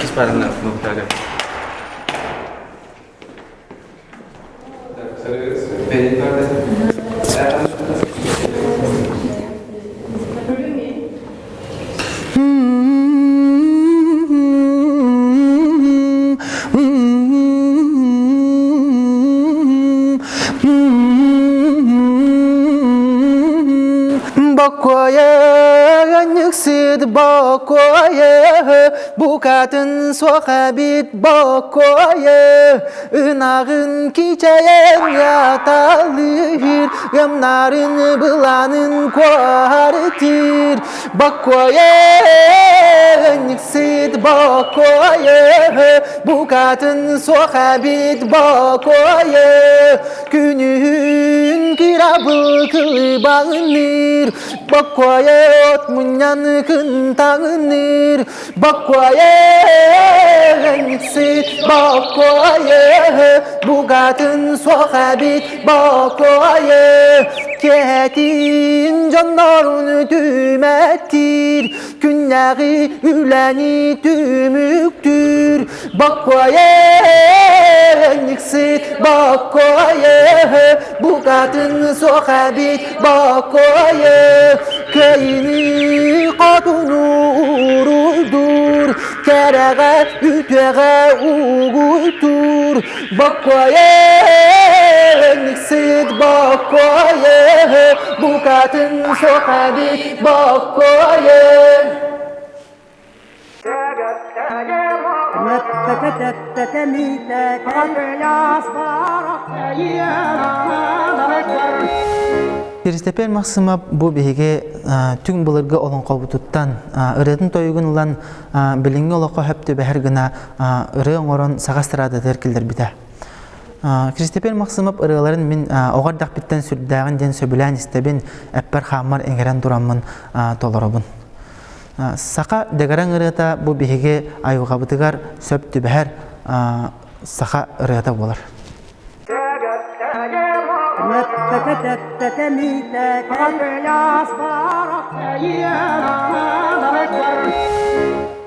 X para na magtagal. Bakoya nyıksıd bakoya bu kadın soğabit bakoya ınağın kiçayen yatalır yamların bulanın kuartir bakoya nyıksıd bakoya bu kadın soğabit bakoya günün kirabı kılbanır bakoya ot munyan kentangir bakoya nyıksıd bakoya bu kadın soğabit bakoya ketin canlarını tümettir günleri üleni tümüktür bakoya nyıksıd bakoya bu kadın soğabit bakoya köyünü kadını uğurdur kerege ütege uğurdur bakoya nyıksıd bakoya bu kadın soğabit bakoya Kiristepel Maksimap bu bihige tüm bulurga olan kovututtan ıradın toyugun olan bilingi olaka höptü beher gına ırığın oran sağastırada terkildir bide. Kiristepel Maksimap ırığların min oğardak bitten sürdağın den söbülen istebin epper xamar engeren duramın tolarabın. Saka degaran ırığıta bu bihige ayuqabıtıgar söptü beher saka ırığıta bolar.